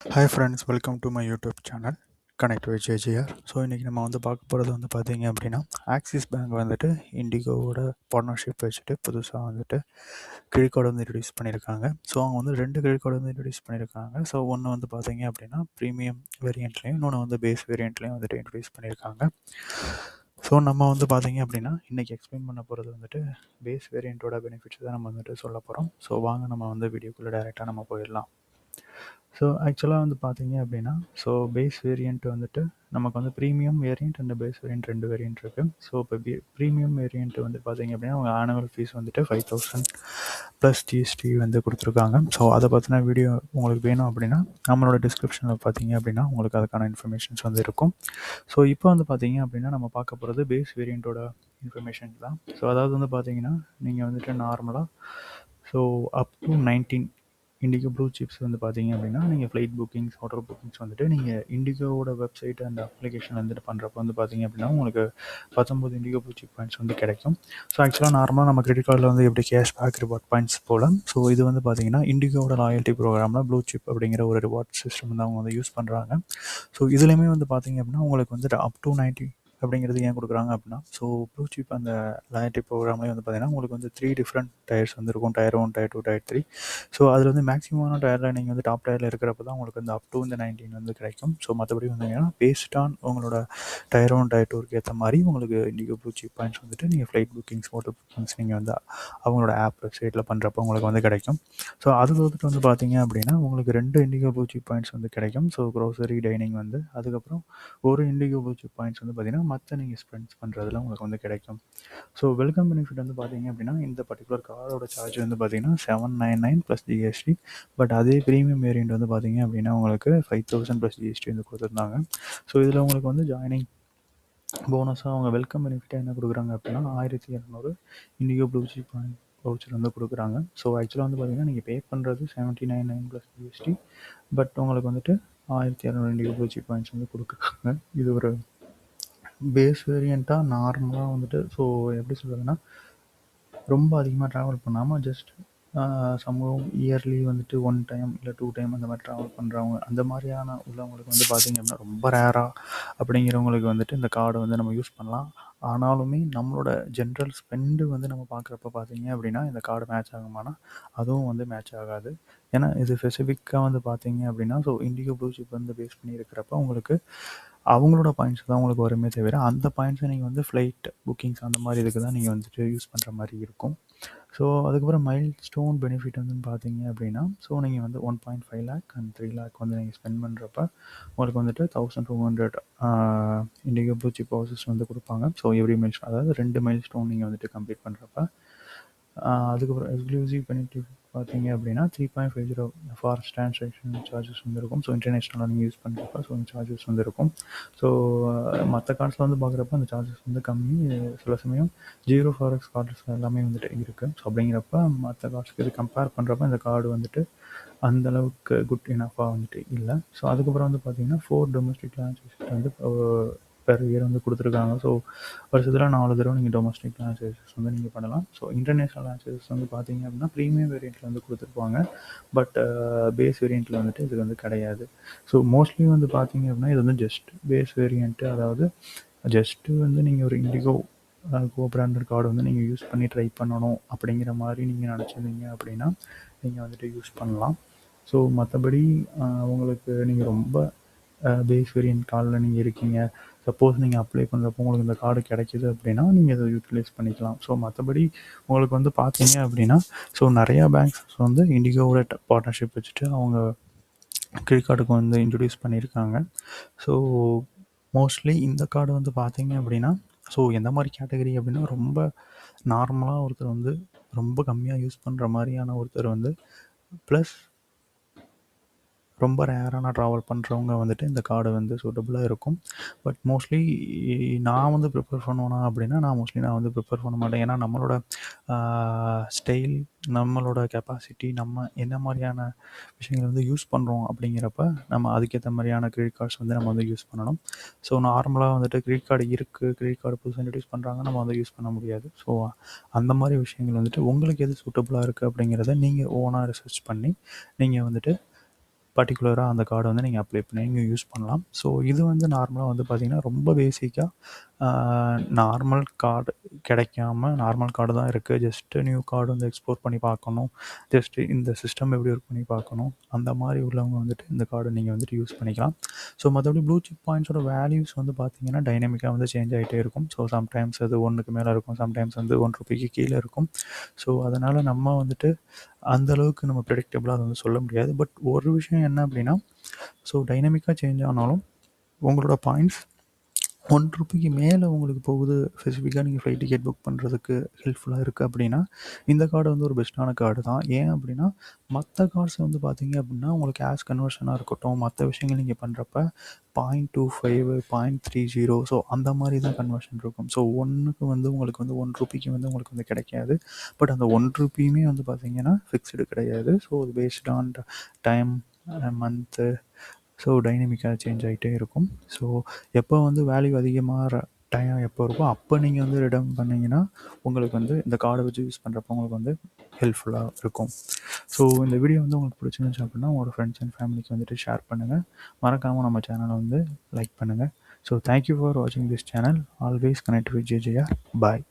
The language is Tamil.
Hi friends, welcome to my YouTube channel connect with JGR. So இன்றைக்கி நம்ம பார்க்க போகிறது பார்த்தீங்க அப்படின்னா, ஆக்சிஸ் பேங்க் இண்டிகோவோட பார்ட்னர்ஷிப் வச்சுட்டு புதுசாக கிரெடிட் கார்டு இன்ட்ரடியூஸ் பண்ணியிருக்காங்க. ஸோ அவங்க ரெண்டு கிரெடிட் கார்டு இன்ட்ரடியூஸ் பண்ணியிருக்காங்க. ஸோ ஒன்று பார்த்தீங்க அப்படின்னா ப்ரீமியம் வேரியண்ட்லேயும், இன்னொன்று பேஸ் வேரியண்ட்லேயும் இன்ட்ரடியூஸ் பண்ணியிருக்காங்க. ஸோ நம்ம பார்த்தீங்க அப்படின்னா இன்றைக்கி எக்ஸ்பிளைன் பண்ண போகிறது பேஸ் வேரியண்ட்டோட பெனிஃபிட்ஸ் தான் நம்ம சொல்ல போகிறோம். ஸோ வாங்க நம்ம வீடியோக்குள்ளே டைரெக்டாக நம்ம போயிடலாம். ஸோ ஆக்சுவலாக பார்த்தீங்க அப்படின்னா, ஸோ பேஸ் வேரியண்ட் நமக்கு premium variant and base variant 2 variant இருக்குது. ஸோ இப்போ ப்ரீமியம் வேரியண்ட் பார்த்தீங்க அப்படின்னா, அவங்க ஆனுவல் ஃபீஸ் 5,000 ப்ளஸ் ஜிஎஸ்டி கொடுத்துருக்காங்க. ஸோ அதை பற்றின வீடியோ உங்களுக்கு வேணும் அப்படின்னா நம்மளோட டிஸ்கிரிப்ஷனில் பார்த்தீங்க அப்படின்னா உங்களுக்கு அதுக்கான இன்ஃபர்மேஷன்ஸ் இருக்கும். ஸோ இப்போ பார்த்தீங்க அப்படின்னா நம்ம பார்க்க போகிறது பேஸ் வேரியண்ட்டோட இன்ஃபர்மேஷன் தான். ஸோ அதாவது பார்த்தீங்கன்னா நீங்கள் நார்மலாக so up to 19 indigo blue chips பார்த்தீங்க அப்படின்னா, நீங்கள் ஃப்ளைட் புக்கிங்ஸ், ஹோட்டல் புக்கிங்ஸ் நீங்கள் இண்டிகோவோட வெப்சைட் அண்ட் அப்ளிகேஷன் பண்ணுறப்ப பார்த்தீங்க அப்படின்னா உங்களுக்கு 19 இண்டிகோ ப்ளூ சிப் பாயிண்ட்ஸ் கிடைக்கும். ஸோ ஆக்சுவலாக நார்மலாக நம்ம கிரெடிட் கார்டில் எப்படி கேஷ் பேக் ரிவார்ட் பாயிண்ட்ஸ் போல், ஸோ இது பார்த்தீங்கன்னா இண்டிகோவோட லாயல்ட்டி ப்ரோக்ராமில் ப்ளூ சிப் அப்படிங்கிற ஒரு ரிவார்ட் சிஸ்டம் அவங்க யூஸ் பண்ணுறாங்க. ஸோ இதுலேயுமே பார்த்தீங்க அப்படின்னா உங்களுக்கு அப் டு 90 அப்படிங்கிறது ஏன் கொடுக்குறாங்க அப்படின்னா, ஸோ ப்ளூ சிப் அந்த லாயல்ட்டி ப்ரோக்ராம்லேயே பார்த்தீங்கன்னா உங்களுக்கு 3 டிஃப்ரெண்ட் டயர்ஸ் இருக்கும். Tier 1, tier 2, tier 3. ஸோ அதில் மேக்ஸிமமான டயரில் நீங்கள் டாப் டயரில் இருக்கிறப்ப தான் உங்களுக்கு அப் டு இந்த 19 கிடைக்கும். ஸோ மற்றபடி பேஸ்ட் ஆன் உங்களோட டயர் 1, டயர் 2க்கு ஏற்ற மாதிரி உங்களுக்கு இண்டிகோ ப்ளூ சிப் பாயிண்ட்ஸ் நீங்கள் ஃப்ளைட் புக்கிங்ஸ், ஹோட்டல் புக்கிங்ஸ் நீங்கள் அவங்களோட ஆப் வெப்சைட்டில் பண்ணுறப்ப உங்களுக்கு கிடைக்கும். ஸோ அது பார்த்தீங்க அப்படின்னா உங்களுக்கு 2 இண்டிகோ ப்ளூ சிப் பாயிண்ட்ஸ் கிடைக்கும். ஸோ க்ரோசரி, டைனிங் அதுக்கப்புறம் ஒரு இண்டிகோ ப்ளூ சிப் பாயிண்ட்ஸ் பார்த்தீங்கன்னா மற்ற நீங்கள் ஸ்பெண்ட்ஸ் பண்ணுறதுல உங்களுக்கு கிடைக்கும். ஸோ வெல்கம் பெனிஃபிட் பார்த்தீங்க அப்படின்னா இந்த பர்டிகுலர் கார்டோட சார்ஜ் பார்த்தீங்கன்னா 799 ப்ளஸ் ஜிஎஸ்டி. பட் அதே ப்ரீமியம் வேரியண்ட் பார்த்தீங்க அப்படின்னா உங்களுக்கு 5,000 ப்ளஸ் ஜிஎஸ்டி கொடுத்துருந்தாங்க. ஸோ இதில் உங்களுக்கு ஜாயினிங் போனஸாக அவங்க வெல்கம் பெனிஃபிட்டாக என்ன கொடுக்குறாங்க அப்படின்னா 1,200 indigo blue chip point voucher கொடுக்குறாங்க. ஸோ ஆக்சுவலாக பார்த்தீங்கன்னா நீங்கள் பே பண்ணுறது 79.9 ப்ளஸ் ஜிஎஸ்டி. பட் உங்களுக்கு 1,200 இண்டிகோ ப்ளூ சிப் பாயிண்ட்ஸ் கொடுக்குறாங்க. இது ஒரு பேஸ் வேரியண்ட்டாக நார்மலாக ஸோ எப்படி சொல்கிறதுன்னா ரொம்ப அதிகமாக ட்ராவல் பண்ணாமல் ஜஸ்ட் சம்பவம் இயர்லி 1 டைம் இல்லை 2 டைம் அந்த மாதிரி ட்ராவல் பண்ணுறவங்க, அந்த மாதிரியான உள்ளவங்களுக்கு பார்த்தீங்க அப்படின்னா ரொம்ப ரேராக அப்படிங்கிறவங்களுக்கு இந்த கார்டை நம்ம யூஸ் பண்ணலாம். ஆனாலுமே நம்மளோட ஜென்ரல் ஸ்பெண்டு நம்ம பார்க்குறப்ப பார்த்தீங்க அப்படின்னா இந்த கார்டு மேட்ச் ஆகுமானா அதுவும் மேட்ச் ஆகாது. ஏன்னா இது ஸ்பெசிஃபிக்காக பார்த்தீங்க அப்படின்னா so IndiGo blue chip base பண்ணி இருக்கிறப்ப உங்களுக்கு அவங்களோட பாயிண்ட்ஸ் தான் உங்களுக்கு வருமே தவிர அந்த பாயிண்ட்ஸை நீங்கள் ஃப்ளைட் புக்கிங்ஸ் அந்த மாதிரி இதுக்கு தான் நீங்கள் யூஸ் பண்ணுற மாதிரி இருக்கும். ஸோ அதுக்கப்புறம் மைல் ஸ்டோன் பெனிஃபிட் பார்த்தீங்க அப்படின்னா ஸோ நீங்கள் 1.5 லேக் அண்ட் 3 லேக் நீங்கள் ஸ்பெண்ட் பண்ணுறப்ப உங்களுக்கு 1,200 இண்டிகோ ப்ளூ சிப் ஹவுசஸ் கொடுப்பாங்க. ஸோ எவ்ரி மைல் அதாவது 2 மைல் ஸ்டோன் நீங்கள் கம்ப்ளீட் பண்ணுறப்ப அதுக்கப்புறம் எக்ஸ்க்ளூசிவ் பெனிஃபிட் பார்த்தீங்க அப்படின்னா 3.50 ஃபார் டிரான்சாக்ஷன் சார்ஜஸ் இருக்கும். ஸோ இன்டர்நேஷ்னலாக நீங்கள் யூஸ் பண்ணுறப்ப ஸோ சார்ஜஸ் இருக்கும். ஸோ மற்ற கார்ட்ஸில் பார்க்குறப்ப அந்த சார்ஜஸ் கம்மி. சில சமயம் 0 ஃபாரெக்ஸ் கார்ட்ஸ் எல்லாமே இருக்குது. ஸோ அப்படிங்கிறப்ப மற்ற கார்ட்ஸ்க்கு இது கம்பேர் பண்ணுறப்ப இந்த கார்டு அந்தளவுக்கு குட் இனஃபாக இல்லை. ஸோ அதுக்கப்புறம் பார்த்தீங்கன்னா 4 டொமஸ்டிக் லான்ச்சஸ் பெர் இயர் கொடுத்துருக்காங்க. ஸோ வருஷத்தில் 4 தடவை நீங்கள் டொமஸ்டிக் லான்ச்சஸ் நீங்கள் பண்ணலாம். ஸோ இன்டர்நேஷ்னல் லான்ச்சஸ் பார்த்தீங்க அப்படின்னா ப்ரீமியம் வேரியண்ட்டில் கொடுத்துருப்பாங்க. பட் பேஸ் வேரியண்ட்டில் இது கிடையாது. ஸோ மோஸ்ட்லி பார்த்தீங்க அப்படின்னா இது ஜஸ்ட் பேஸ் வேரியண்ட்டு, அதாவது ஜஸ்ட்டு நீங்கள் ஒரு இண்டிகோ கோ பிராண்டட் கார்டு நீங்கள் யூஸ் பண்ணி ட்ரை பண்ணணும் அப்படிங்கிற மாதிரி நீங்கள் நினச்சிருந்தீங்க அப்படின்னா நீங்கள் யூஸ் பண்ணலாம். ஸோ மற்றபடி உங்களுக்கு நீங்கள் ரொம்ப பேஸ் வேரியண்ட் கார்டில் நீங்கள் இருக்கீங்க, சப்போஸ் நீங்கள் அப்ளை பண்ணுறப்போ உங்களுக்கு இந்த கார்டு கிடைக்கிது அப்படின்னா நீங்கள் அதை யூட்டிலைஸ் பண்ணிக்கலாம். ஸோ மற்றபடி உங்களுக்கு பார்த்தீங்க அப்படின்னா ஸோ நிறையா பேங்க்ஸ் இண்டிகோவோட பார்ட்னர்ஷிப் வச்சுட்டு அவங்க கிரெடிட் கார்டுக்கு இன்ட்ரடியூஸ் பண்ணியிருக்காங்க. ஸோ மோஸ்ட்லி இந்த கார்டு பார்த்தீங்க அப்படின்னா ஸோ எந்த மாதிரி கேட்டகரி அப்படின்னா ரொம்ப நார்மலாக ஒருத்தர் ரொம்ப கம்மியாக யூஸ் பண்ணுற மாதிரியான ஒருத்தர் ப்ளஸ் ரொம்ப ரேரான ட்ராவல் பண்ணுறவங்க இந்த கார்டு சூட்டபுளாக இருக்கும். பட் மோஸ்ட்லி நான் ப்ரிஃபர் பண்ணுவேனா அப்படின்னா நான் ப்ரிஃபர் பண்ண மாட்டேன். ஏன்னா நம்மளோட ஸ்டைல், நம்மளோட கெப்பாசிட்டி, நம்ம என்ன மாதிரியான விஷயங்கள் யூஸ் பண்ணுறோம் அப்படிங்கிறப்ப நம்ம அதுக்கேற்ற மாதிரியான கிரெடிட் கார்ட்ஸ் நம்ம யூஸ் பண்ணணும். ஸோ நார்மலாக கிரெடிட் கார்டு இருக்குது, கிரெடிட் கார்டு புதுசாக இன்ட்ரடியூஸ் பண்ணுறாங்க, நம்ம யூஸ் பண்ண முடியாது. ஸோ அந்த மாதிரி விஷயங்கள் உங்களுக்கு எது சூட்டபுளாக இருக்குது அப்படிங்கிறத நீங்கள் ஓனாக ரிசர்ச் பண்ணி நீங்கள் பர்ட்டிகுலராக அந்த கார்டை வந்து நீங்கள் அப்ளை பண்ணி நீங்கள் யூஸ் பண்ணலாம். ஸோ இது வந்து நார்மலாக வந்து பார்த்தீங்கன்னா, ரொம்ப பேசிக்காக நார்மல் கார்டு கிடைக்காம நார்மல் கார்டு தான் இருக்குது. ஜஸ்ட்டு நியூ கார்டு வந்து எக்ஸ்ப்ளோர் பண்ணி பார்க்கணும். ஜஸ்ட்டு இந்த சிஸ்டம் எப்படி ஒர்க் பண்ணி பார்க்கணும். அந்த மாதிரி உள்ளவங்க வந்துட்டு இந்த கார்டை நீங்கள் வந்துட்டு யூஸ் பண்ணிக்கலாம். ஸோ மற்றபடி ப்ளூ சிப் பாயிண்ட்ஸோட வேல்யூஸ் வந்து பார்த்தீங்கன்னா, டைனமிக்காக வந்து சேஞ்ச் ஆகிட்டே இருக்கும். ஸோ சம்டைம்ஸ் அது 1க்கு மேலே இருக்கும். சம்டைம்ஸ் வந்து ₹1க்கு கீழே இருக்கும். ஸோ அதனால் நம்ம வந்துட்டு அந்த அளவுக்கு நம்ம ப்ரெடிக்டபுளாக அதை வந்து சொல்ல முடியாது. பட் ஒரு விஷயம் என்ன அப்படின்னா, ஸோ டைனமிக்காக சேஞ்ச் ஆனாலும் உங்களோட பாயிண்ட்ஸ் ₹1க்கு மேலே உங்களுக்கு போகுது. ஸ்பெசிஃபிக்காக நீங்கள் ஃப்ளைட் டிக்கெட் புக் பண்ணுறதுக்கு ஹெல்ப்ஃபுல்லாக இருக்குது அப்படின்னா, இந்த கார்டு வந்து ஒரு பெஸ்ட்டான கார்டு தான். ஏன் அப்படின்னா, மற்ற கார்ட்ஸ் வந்து பார்த்தீங்க அப்படின்னா, உங்களுக்கு கேஷ் கன்வர்ஷனாக இருக்கட்டும், மற்ற விஷயங்கள் நீங்கள் பண்ணுறப்ப 0.25, 0.30 ஸோ அந்த மாதிரி தான் கன்வர்ஷன் இருக்கும். ஸோ 1க்கு வந்து உங்களுக்கு வந்து ₹1க்கு வந்து உங்களுக்கு வந்து கிடைக்காது. பட் அந்த ₹1யுமே வந்து பார்த்தீங்கன்னா, ஃபிக்ஸ்டு கிடையாது. So based on time, month, so டைனமிக்காக சேஞ்ச் ஆகிட்டே இருக்கும். ஸோ எப்போ வந்து வேல்யூ அதிகமாகிற டைம் எப்போ இருக்கோ அப்போ நீங்கள் வந்து ரிடீம் பண்ணிங்கன்னா உங்களுக்கு வந்து இந்த கார்டை வச்சு யூஸ் பண்ணுறப்போ உங்களுக்கு வந்து ஹெல்ப்ஃபுல்லாக இருக்கும். ஸோ இந்த வீடியோ வந்து உங்களுக்கு பிடிச்சிருந்துச்சு அப்படின்னா உங்களோட ஃப்ரெண்ட்ஸ் அண்ட் ஃபேமிலிக்கு வந்துட்டு ஷேர் பண்ணுங்கள். மறக்காமல் நம்ம சேனலை வந்து லைக் பண்ணுங்கள். ஸோ தேங்க்யூ ஃபார் வாட்சிங் this channel. Always connect with JJR. Bye.